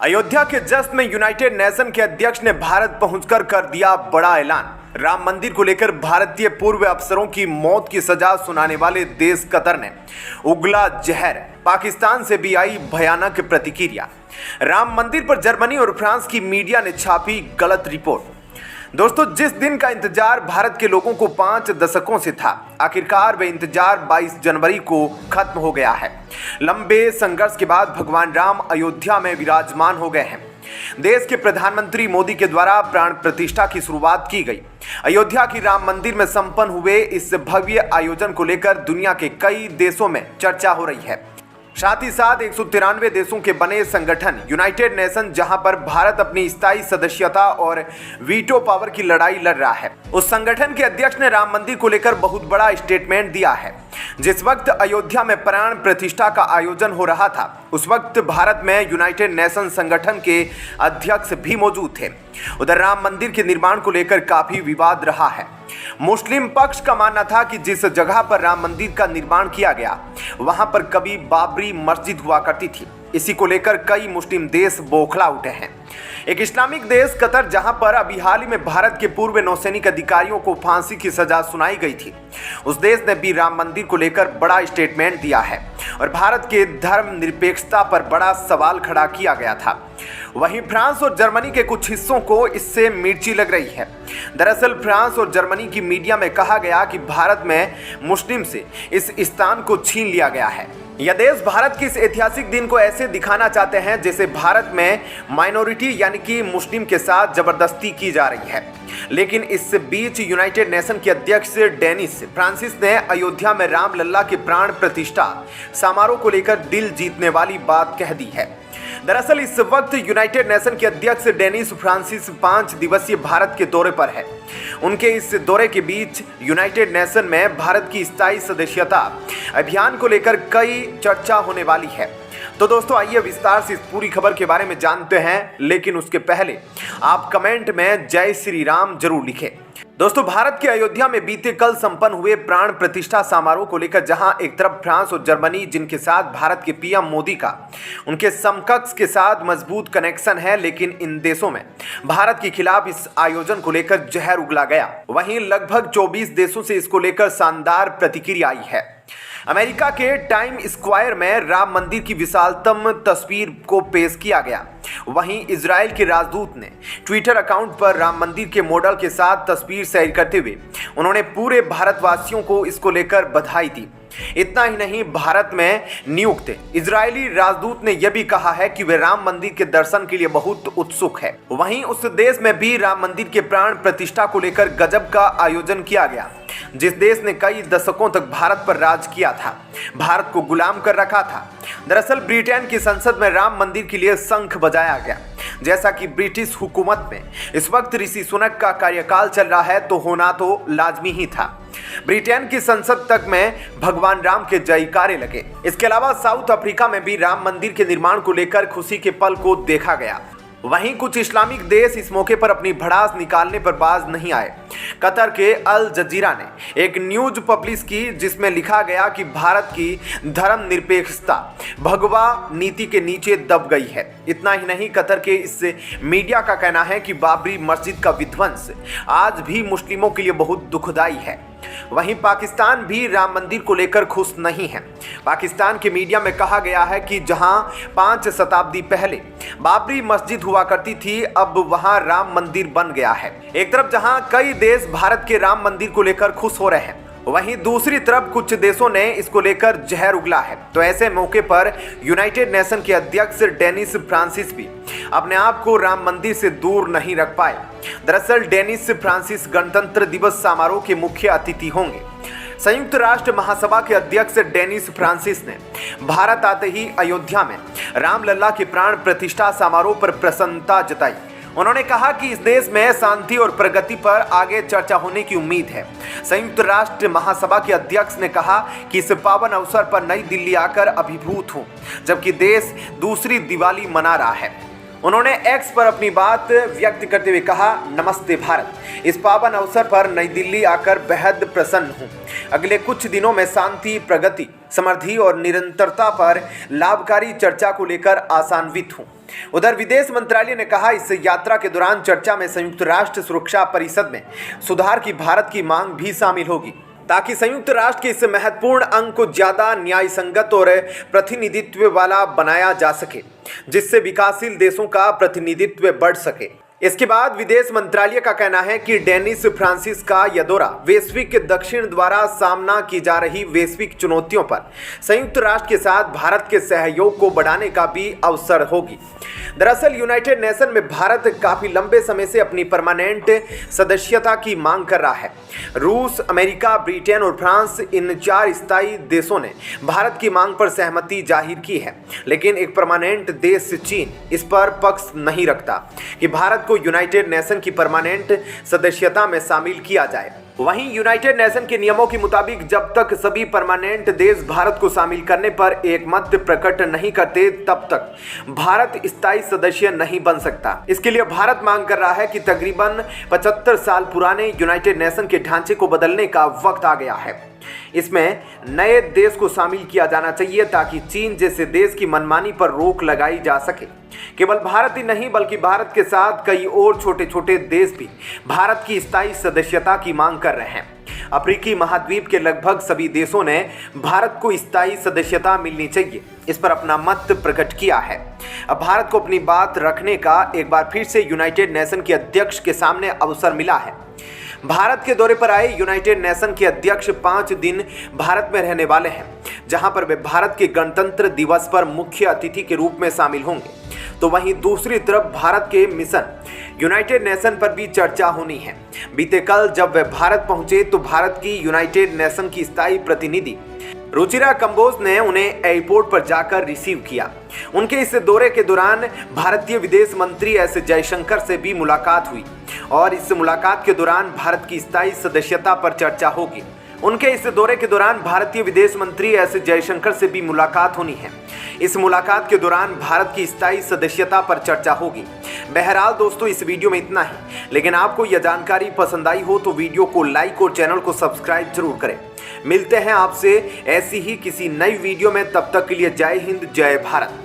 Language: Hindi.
अयोध्या के जश्न में यूनाइटेड नेशन के अध्यक्ष ने भारत पहुंचकर कर दिया बड़ा ऐलान। राम मंदिर को लेकर भारतीय पूर्व अफसरों की मौत की सजा सुनाने वाले देश कतर ने उगला जहर। पाकिस्तान से भी आई भयानक प्रतिक्रिया। राम मंदिर पर जर्मनी और फ्रांस की मीडिया ने छापी गलत रिपोर्ट। दोस्तों, जिस दिन का इंतजार भारत के लोगों को 5 दशकों से था, आखिरकार वे इंतजार 22 जनवरी को खत्म हो गया है। लंबे संघर्ष के बाद भगवान राम अयोध्या में विराजमान हो गए हैं। देश के प्रधानमंत्री मोदी के द्वारा प्राण प्रतिष्ठा की शुरुआत की गई। अयोध्या की राम मंदिर में संपन्न हुए इस भव्य आयोजन को लेकर दुनिया के कई देशों में चर्चा हो रही है। साथ ही साथ 193 देशों के बने संगठन यूनाइटेड नेशन, जहां पर भारत अपनी स्थायी सदस्यता और वीटो पावर की लड़ाई लड़ रहा है, उस संगठन के अध्यक्ष ने राम मंदिर को लेकर बहुत बड़ा स्टेटमेंट दिया है। जिस वक्त अयोध्या में प्राण प्रतिष्ठा का आयोजन हो रहा था, उस वक्त भारत में यूनाइटेड नेशन संगठन के अध्यक्ष भी मौजूद थे। उधर राम मंदिर के निर्माण को लेकर काफी विवाद रहा है। मुस्लिम पक्ष का मानना था कि जिस जगह पर राम मंदिर का निर्माण किया गया, वहां पर कभी बाबरी मस्जिद हुआ करती थी। इसी को लेकर कई मुस्लिम देश बौखला उठे हैं। एक इस्लामिक देश कतर, जहां पर अभी हाल ही में भारत के पूर्व नौसैनिक अधिकारियों को फांसी की सजा सुनाई गई थी, उस देश ने भी राम मंदिर को लेकर बड़ा स्टेटमेंट दिया है और भारत के धर्मनिरपेक्षता पर बड़ा सवाल खड़ा किया गया था। वहीं फ्रांस और जर्मनी के कुछ हिस्सों को इससे मिर्ची लग रही है। दरअसल फ्रांस और जर्मनी की मीडिया में कहा गया कि भारत में मुस्लिम से इस स्थान को छीन लिया गया है। यह देश भारत के इस ऐतिहासिक दिन को ऐसे दिखाना चाहते हैं जैसे भारत में माइनॉरिटी यानी कि मुस्लिम के साथ जबरदस्ती की जा रही है। लेकिन इस बीच यूनाइटेड नेशन के अध्यक्ष डेनिस फ्रांसिस ने अयोध्या में राम लल्ला के प्राण प्रतिष्ठा समारोह को लेकर दिल जीतने वाली बात कह दी है। दरअसल इस वक्त यूनाइटेड नेशन के अध्यक्ष डेनिस फ्रांसिस 5 दिवसीय भारत के दौरे पर है। उनके इस दौरे के बीच यूनाइटेड नेशन में भारत की स्थायी सदस्यता अभियान को लेकर कई चर्चा होने वाली है। तो दोस्तों, आइए विस्तार से इस पूरी खबर के बारे में जानते हैं, लेकिन उसके पहले आप कमेंट में जय श्री राम जरूर लिखें। दोस्तों, भारत के अयोध्या में बीते कल संपन्न हुए प्राण प्रतिष्ठा समारोह को लेकर जहां एक तरफ फ्रांस और जर्मनी, जिनके साथ भारत के पीएम मोदी का उनके समकक्ष के साथ मजबूत कनेक्शन है, लेकिन इन देशों में भारत के खिलाफ इस आयोजन को लेकर जहर उगला गया। वहीं लगभग 24 देशों से इसको लेकर शानदार प्रतिक्रिया आई है। अमेरिका के टाइम स्क्वायर में राम मंदिर की विशालतम तस्वीर को पेश किया गया। वहीं इजराइल के राजदूत ने ट्विटर अकाउंट पर राम मंदिर के मॉडल के साथ तस्वीर शेयर करते हुए उन्होंने पूरे भारतवासियों को इसको लेकर बधाई दी। इतना ही नहीं, भारत में नियुक्त इजरायली राजदूत ने यह भी कहा है कि वे राम मंदिर के दर्शन के लिए बहुत उत्सुक है। वहीं उस देश में भी राम मंदिर के प्राण प्रतिष्ठा को लेकर गजब का आयोजन किया गया। जिस देश ने कई दशकों तक भारत पर राज किया था, भारत को गुलाम कर रखा था। दरअसल ब्रिटेन की संसद में राम मंदिर के लिए शंख बजाया गया। जैसा कि ब्रिटिश हुकूमत में इस वक्त ऋषि सुनक का कार्यकाल चल रहा है, तो होना तो लाजमी ही था। ब्रिटेन की संसद तक में भगवान राम के जयकारे लगे। इसके अलावा साउथ अफ्रीका में भी राम मंदिर के निर्माण को लेकर खुशी के पल को देखा गया। वहीं कुछ इस्लामिक देश इस मौके पर अपनी भड़ास निकालने पर बाज नहीं आए। कतर के अल जजीरा ने एक न्यूज पब्लिश की, जिसमें लिखा गया कि भारत की धर्मनिरपेक्षता भगवा नीति के नीचे दब गई है। इतना ही नहीं, कतर के इस मीडिया का कहना है कि बाबरी मस्जिद का विध्वंस आज भी मुस्लिमों के लिए बहुत दुखदाई है। वहीं पाकिस्तान भी राम मंदिर को लेकर खुश नहीं है। पाकिस्तान के मीडिया में कहा गया है कि जहां 5 शताब्दी पहले बाबरी मस्जिद हुआ करती थी, अब वहां राम मंदिर बन गया है। एक तरफ जहां कई देश भारत के राम मंदिर को लेकर खुश हो रहे हैं, वहीं दूसरी तरफ कुछ देशों ने इसको लेकर जहर उगला है। तो ऐसे मौके पर यूनाइटेड नेशन के अध्यक्ष डेनिस फ्रांसिस भी अपने आप को राम मंदिर से दूर नहीं रख पाए। दरअसल डेनिस फ्रांसिस गणतंत्र दिवस समारोह के मुख्य अतिथि होंगे। संयुक्त राष्ट्र महासभा के अध्यक्ष डेनिस फ्रांसिस ने भारत आते ही अयोध्या में राम लल्ला के प्राण प्रतिष्ठा समारोह पर प्रसन्नता जताई। उन्होंने कहा कि इस देश में शांति और प्रगति पर आगे चर्चा होने की उम्मीद है। संयुक्त राष्ट्र महासभा के अध्यक्ष ने कहा कि इस पावन अवसर पर नई दिल्ली आकर अभिभूत हूं, जबकि देश दूसरी दिवाली मना रहा है। उन्होंने एक्स पर अपनी बात व्यक्त करते हुए कहा, नमस्ते भारत, इस पावन अवसर पर नई दिल्ली आकर बेहद प्रसन्न हूँ। अगले कुछ दिनों में शांति, प्रगति, समृद्धि और निरंतरता पर लाभकारी चर्चा को लेकर आशान्वित हूँ। उधर विदेश मंत्रालय ने कहा, इस यात्रा के दौरान चर्चा में संयुक्त राष्ट्र सुरक्षा परिषद में सुधार की भारत की मांग भी शामिल होगी, ताकि संयुक्त राष्ट्र के इस महत्वपूर्ण अंग को ज्यादा न्यायसंगत और प्रतिनिधित्व वाला बनाया जा सके, जिससे विकासशील देशों का प्रतिनिधित्व बढ़ सके। इसके बाद विदेश मंत्रालय का कहना है कि डेनिस फ्रांसिस का यह दौरा वैश्विक दक्षिण द्वारा सामना की जा रही वैश्विक चुनौतियों पर संयुक्त राष्ट्र के साथ भारत के सहयोग को बढ़ाने का भी अवसर होगी। दरअसल यूनाइटेड नेशन में भारत काफी लंबे समय से अपनी परमानेंट सदस्यता की मांग कर रहा है। रूस, अमेरिका, ब्रिटेन और फ्रांस, इन 4 स्थायी देशों ने भारत की मांग पर सहमति जाहिर की है, लेकिन एक परमानेंट देश चीन इस पर पक्ष नहीं रखता कि भारत को यूनाइटेड नेशन की परमानेंट सदस्यता में शामिल किया जाए। वहीं यूनाइटेड नेशन के नियमों के मुताबिक जब तक सभी परमानेंट देश भारत को शामिल करने पर एक मत प्रकट नहीं करते, तब तक भारत स्थायी सदस्य नहीं बन सकता। इसके लिए भारत मांग कर रहा है कि तकरीबन 75 साल पुराने यूनाइटेड नेशन के ढांचे को बदलने का वक्त आ गया है। इसमें नए देश को शामिल किया जाना चाहिए, ताकि चीन जैसे देश की मनमानी पर रोक लगाई जा सके। केवल भारत ही नहीं, बल्कि भारत के साथ कई और छोटे छोटे देश भी भारत की स्थायी सदस्यता की मांग कर रहे हैं। अफ्रीकी महाद्वीप के लगभग सभी देशों ने भारत को स्थायी सदस्यता मिलनी चाहिए, इस पर अपना मत प्रकट किया है। अब भारत को अपनी बात रखने का एक बार फिर से यूनाइटेड नेशन के अध्यक्ष के सामने अवसर मिला है। भारत के दौरे पर आए यूनाइटेड नेशन के अध्यक्ष 5 दिन भारत में रहने वाले हैं, जहां पर वे भारत के गणतंत्र दिवस पर मुख्य अतिथि के रूप में शामिल होंगे। तो वहीं दूसरी तरफ भारत के मिशन यूनाइटेड नेशन पर भी चर्चा होनी है। बीते कल जब वे भारत पहुंचे तो भारत की यूनाइटेड नेशन की स्थायी प्रतिनिधि रुचिरा कंबोज ने उन्हें एयरपोर्ट पर जाकर रिसीव किया। उनके इस दौरे के दौरान भारतीय विदेश मंत्री एस जयशंकर से भी मुलाकात हुई और इस मुलाकात के दौरान भारत की स्थायी सदस्यता पर चर्चा होगी। उनके इस दौरे के दौरान भारतीय विदेश मंत्री एस जयशंकर से भी मुलाकात होनी है। इस मुलाकात के दौरान भारत की स्थायी सदस्यता पर चर्चा होगी। बहरहाल दोस्तों, इस वीडियो में इतना ही, लेकिन आपको यह जानकारी पसंद आई हो तो वीडियो को लाइक और चैनल को सब्सक्राइब जरूर करें। मिलते हैं आपसे ऐसी ही किसी नई वीडियो में, तब तक के लिए जय हिंद, जय भारत।